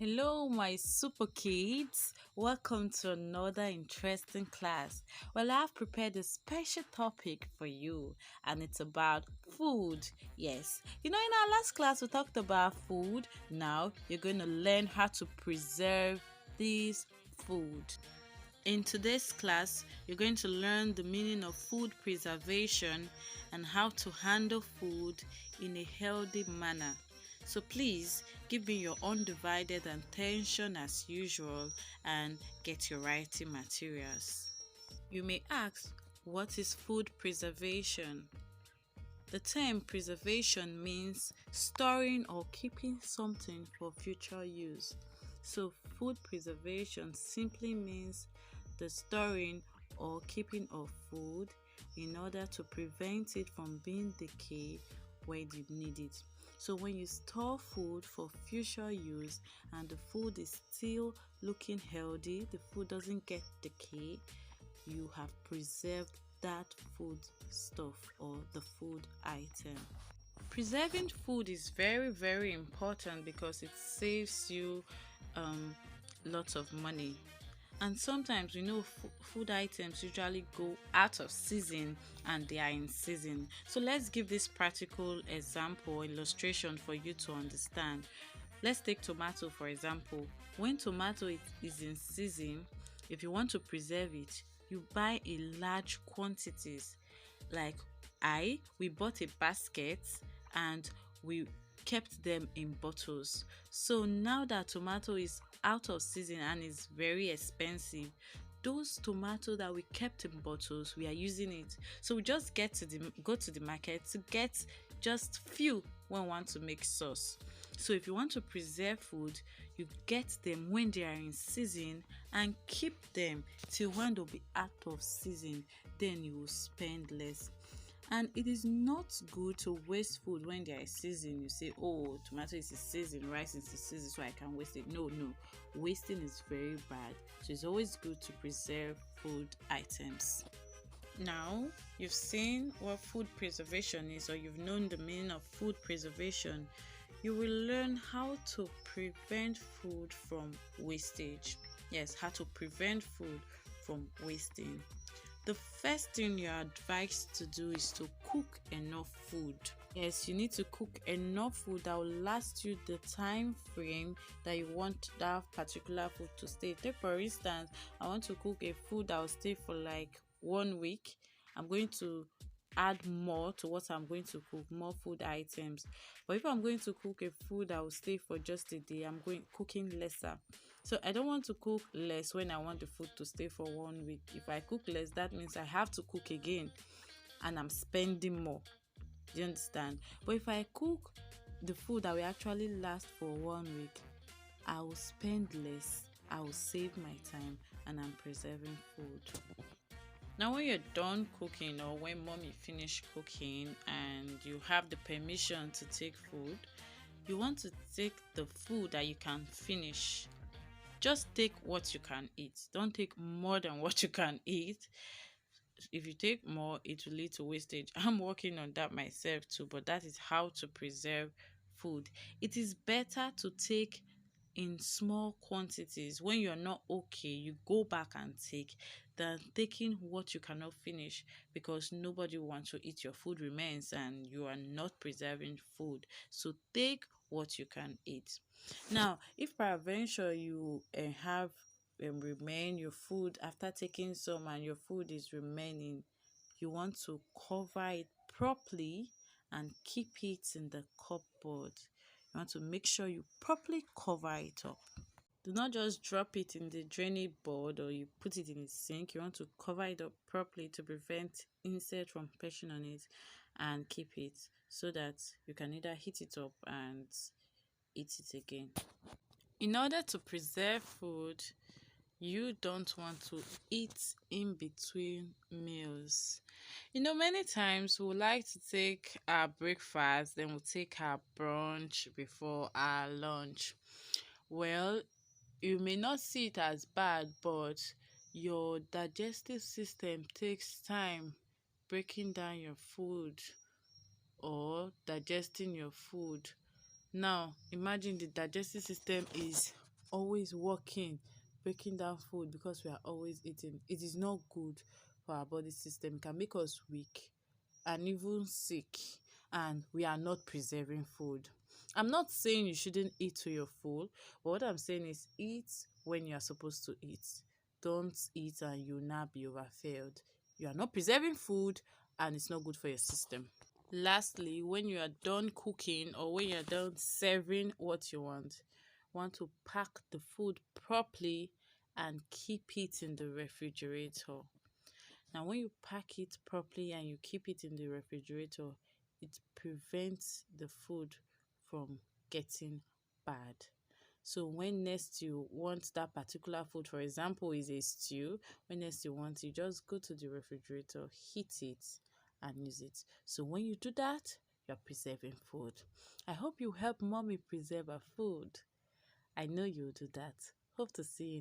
Hello, my super kids. Welcome to another interesting class. Well, I've prepared a special topic for you, and it's about food. Yes, in our last class, we talked about food. Now, you're going to learn how to preserve this food. In today's class, you're going to learn the meaning of food preservation and how to handle food in a healthy manner. So please give me your undivided attention as usual and get your writing materials. You may ask, what is food preservation? The term preservation means storing or keeping something for future use. So food preservation simply means the storing or keeping of food in order to prevent it from being decayed when you need it. So when you store food for future use and the food is still looking healthy, the food doesn't get decayed, you have preserved that food stuff or the food item. Preserving food is very important because it saves you lots of money. And sometimes we know food items usually go out of season and they are in season. So let's give this practical example or illustration for you to understand. Let's take tomato for example. When tomato is in season, if you want to preserve it, you buy a large quantities. Like we bought a basket and we kept them in bottles. So now that tomato is out of season and is very expensive, those tomato that we kept in bottles, we are using it. So we just go to the market to get just few when we want to make sauce. So if you want to preserve food, you get them when they are in season and keep them till when they'll be out of season. Then you will spend less. And it is not good to waste food when they are in season. You say, oh, tomato is in season, rice is in season, so I can waste it. No. Wasting is very bad. So it's always good to preserve food items. Now, you've seen what food preservation is, or you've known the meaning of food preservation. You will learn how to prevent food from wastage. Yes, how to prevent food from wasting. The first thing you're advised to do is to cook enough food. Yes, you need to cook enough food that will last you the time frame that you want that particular food to stay. Take for instance, I want to cook a food that will stay for like 1 week. I'm going to add more to what I'm going to cook, more food items. But if I'm going to cook a food that will stay for just a day, I'm cooking lesser. So I don't want to cook less when I want the food to stay for 1 week. If I cook less, that means I have to cook again and I'm spending more. Do you understand? But if I cook the food that will actually last for 1 week, I will spend less, I will save my time, and I'm preserving food. Now when you're done cooking or when mommy finish cooking and you have the permission to take food, you want to take the food that you can finish. Just take what you can eat. Don't take more than what you can eat. If you take more, it will lead to wastage. I'm working on that myself too, but that is how to preserve food. It is better to take in small quantities. When you're not okay, you go back and take than taking what you cannot finish, because nobody wants to eat your food remains and you are not preserving food. So take what you can eat. Now, if peradventure you have remain your food after taking some and your food is remaining, you want to cover it properly and keep it in the cupboard. You want to make sure you properly cover it up. Do not just drop it in the draining board or you put it in the sink. You want to cover it up properly to prevent insect from perching on it, and keep it so that you can either heat it up and eat it again. In order to preserve food, you don't want to eat in between meals. Many times we like to take our breakfast, then we'll take our brunch before our lunch. Well, you may not see it as bad, but your digestive system takes time breaking down your food or digesting your food. Now, imagine the digestive system is always working, breaking down food because we are always eating. It is not good for our body system. It can make us weak and even sick, and we are not preserving food. I'm not saying you shouldn't eat to your full, but what I'm saying is eat when you are supposed to eat. Don't eat and you'll not be overfilled. You are not preserving food and it's not good for your system. Lastly, when you are done cooking or when you're done serving what you want to pack the food properly and keep it in the refrigerator. Now, when you pack it properly and you keep it in the refrigerator, it prevents the food from getting bad. So when next you want that particular food, for example, is a stew, when next you want, you just go to the refrigerator, heat it, and use it. So when you do that, you're preserving food. I hope you help mommy preserve her food. I know you'll do that. Hope to see you